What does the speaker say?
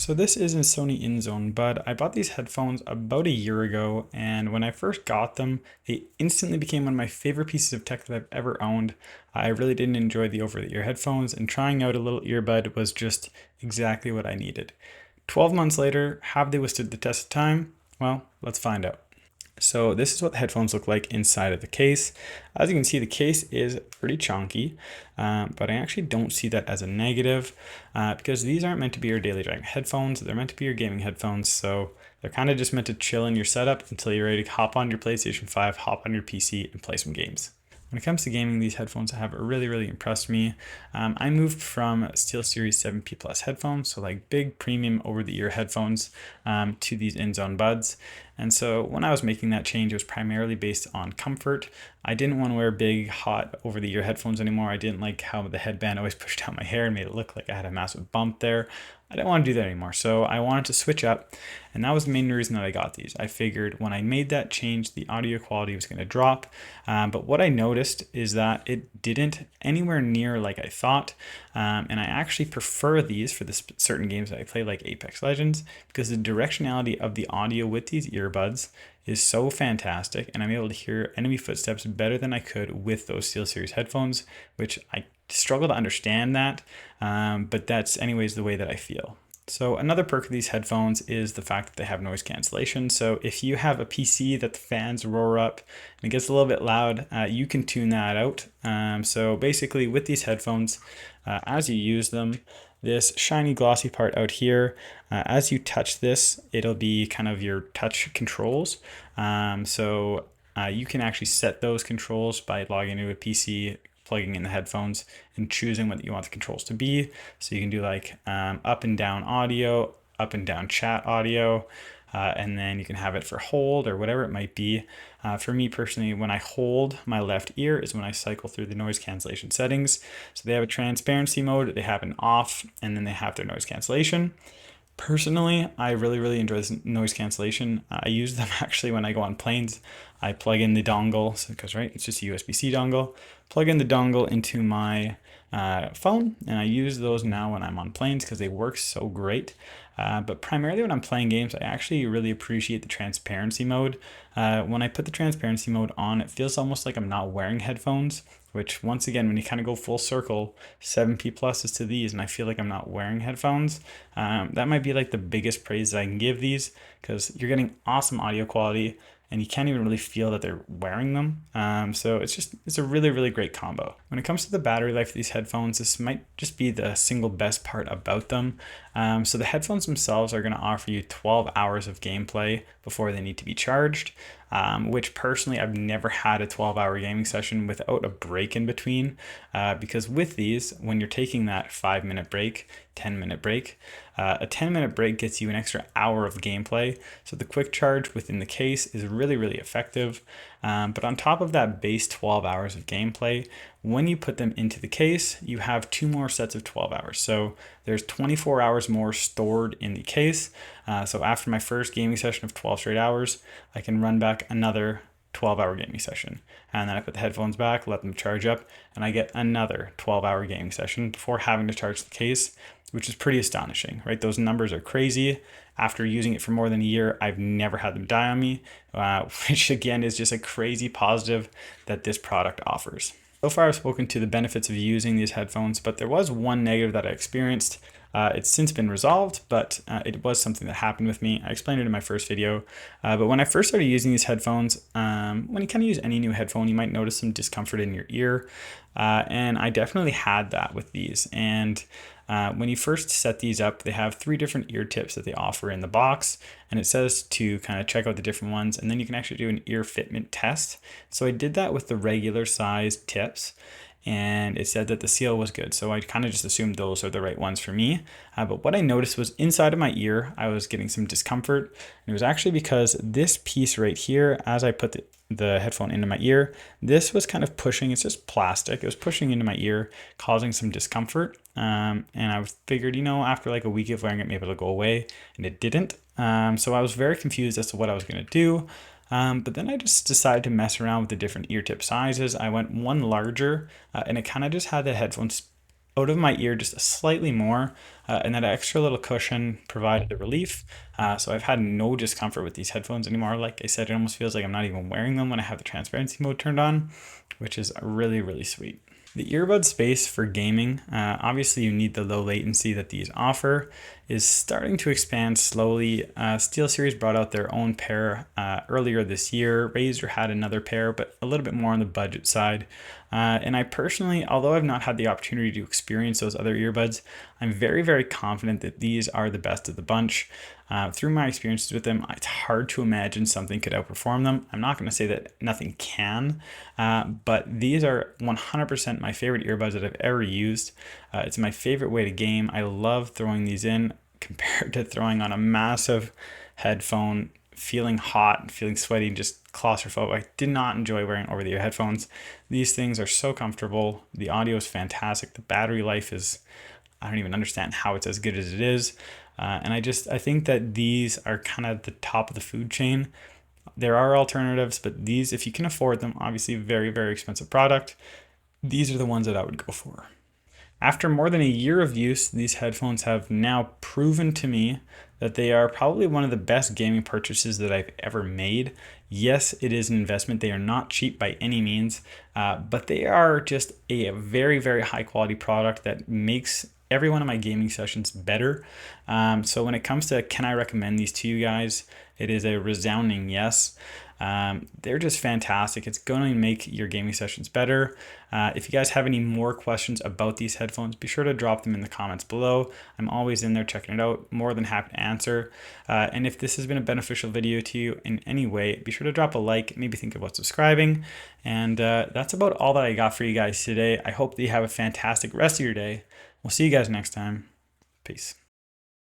So this is a Sony Inzone Bud. I bought these headphones about a year ago, and when I first got them, they instantly became one of my favorite pieces of tech that I've ever owned. I really didn't enjoy the over-the-ear headphones, and trying out a little earbud was just exactly what I needed. 12 months later, have they withstood the test of time? Well, let's find out. So this is what the headphones look like inside of the case. As you can see, the case is pretty chunky, but I actually don't see that as a negative because these aren't meant to be your daily driving headphones. They're meant to be your gaming headphones. So they're kind of just meant to chill in your setup until you're ready to hop on your PlayStation 5, hop on your PC and play some games. When it comes to gaming, these headphones have really impressed me. I moved from SteelSeries 7P Plus headphones, so like big premium over-the-ear headphones, to these Inzone Buds. And so when I was making that change, it was primarily based on comfort. I didn't want to wear big, hot over-the-ear headphones anymore. I didn't like how the headband always pushed out my hair and made it look like I had a massive bump there. I didn't want to do that anymore, so I wanted to switch up, and that was the main reason that I got these. I figured when I made that change, the audio quality was going to drop, but what I noticed is that it didn't anywhere near like I thought, and I actually prefer these for the certain games that I play, like Apex Legends, because the directionality of the audio with these earbuds is so fantastic, and I'm able to hear enemy footsteps better than I could with those SteelSeries headphones, which I struggle to understand that, but that's anyways the way that I feel. So another perk of these headphones is the fact that they have noise cancellation. So if you have a PC that the fans roar up and it gets a little bit loud, you can tune that out. So basically with these headphones, as you use them, this shiny glossy part out here, as you touch this, it'll be kind of your touch controls. You can actually set those controls by logging into a PC, plugging in the headphones and choosing what you want the controls to be. So you can do like up and down audio, up and down chat audio, and then you can have it for hold or whatever it might be. For me personally, when I hold my left ear is when I cycle through the noise cancellation settings. So they have a transparency mode, they have an off, and then they have their noise cancellation. Personally, I really enjoy this noise cancellation. I use them actually when I go on planes. I plug in the dongle, because right, it's just a USB-C dongle. Plug in the dongle into my phone, and I use those now when I'm on planes because they work so great. But primarily when I'm playing games, I actually really appreciate the transparency mode. When I put the transparency mode on, it feels almost like I'm not wearing headphones, which once again, when you kind of go full circle, 7P pluses to these, and I feel like I'm not wearing headphones, that might be like the biggest praise that I can give these, because you're getting awesome audio quality and you can't even really feel that they're wearing them. So it's a really great combo. When it comes to the battery life of these headphones, this might just be the single best part about them. So the headphones themselves are going to offer you 12 hours of gameplay before they need to be charged, which personally I've never had a 12-hour gaming session without a break in between, because with these, when you're taking that 5-minute break, 10-minute break, a 10-minute break gets you an extra hour of gameplay. So the quick charge within the case is really effective. But on top of that base 12 hours of gameplay, when you put them into the case, you have 2 more sets of 12 hours. So there's 24 hours more stored in the case. So after my first gaming session of 12 straight hours, I can run back another 12-hour gaming session. And then I put the headphones back, let them charge up, and I get another 12-hour gaming session before having to charge the case, which is pretty astonishing, right? Those numbers are crazy. After using it for more than a year, I've never had them die on me, which again is just a crazy positive that this product offers. So far, I've spoken to the benefits of using these headphones, but there was one negative that I experienced. It's since been resolved, but it was something that happened with me. I explained it in my first video, but when I first started using these headphones, when you kind of use any new headphone, you might notice some discomfort in your ear, and I definitely had that with these. And when you first set these up, they have 3 different ear tips that they offer in the box, and it says to kind of check out the different ones, and then you can actually do an ear fitment test. So I did that with the regular size tips, and it said that the seal was good. So I kind of just assumed those are the right ones for me. But what I noticed was inside of my ear, I was getting some discomfort. And it was actually because this piece right here, as I put the headphone into my ear, this was kind of pushing, it's just plastic. It was pushing into my ear, causing some discomfort. And I figured, after like a week of wearing it, maybe it'll go away, and it didn't. So I was very confused as to what I was going to do. But then I just decided to mess around with the different ear tip sizes. I went one larger, and it kind of just had the headphones out of my ear just slightly more, and that extra little cushion provided the relief. So I've had no discomfort with these headphones anymore. Like I said, it almost feels like I'm not even wearing them when I have the transparency mode turned on, which is really, really sweet. The earbud space for gaming, obviously you need the low latency that these offer, is starting to expand slowly. SteelSeries brought out their own pair earlier this year. Razer had another pair, but a little bit more on the budget side. And I personally, although I've not had the opportunity to experience those other earbuds, I'm very, very confident that these are the best of the bunch. Through my experiences with them, it's hard to imagine something could outperform them. I'm not going to say that nothing can, but these are 100% my favorite earbuds that I've ever used. It's my favorite way to game. I love throwing these in compared to throwing on a massive headphone, feeling hot, feeling sweaty, and just claustrophobic. I did not enjoy wearing over-the-ear headphones. These things are so comfortable. The audio is fantastic. The battery life is, I don't even understand how it's as good as it is. And I think that these are kind of the top of the food chain. There are alternatives, but these, if you can afford them, obviously very, very expensive product, these are the ones that I would go for. After more than a year of use, these headphones have now proven to me that they are probably one of the best gaming purchases that I've ever made. Yes, it is an investment. They are not cheap by any means, but they are just a very, very high quality product that makes every one of my gaming sessions better. So when it comes to can I recommend these to you guys, it is a resounding yes. They're just fantastic. It's going to make your gaming sessions better. If you guys have any more questions about these headphones, be sure to drop them in the comments below. I'm always in there checking it out. More than happy to answer. And if this has been a beneficial video to you in any way, be sure to drop a like, maybe think about subscribing. And that's about all that I got for you guys today. I hope that you have a fantastic rest of your day. We'll see you guys next time. Peace.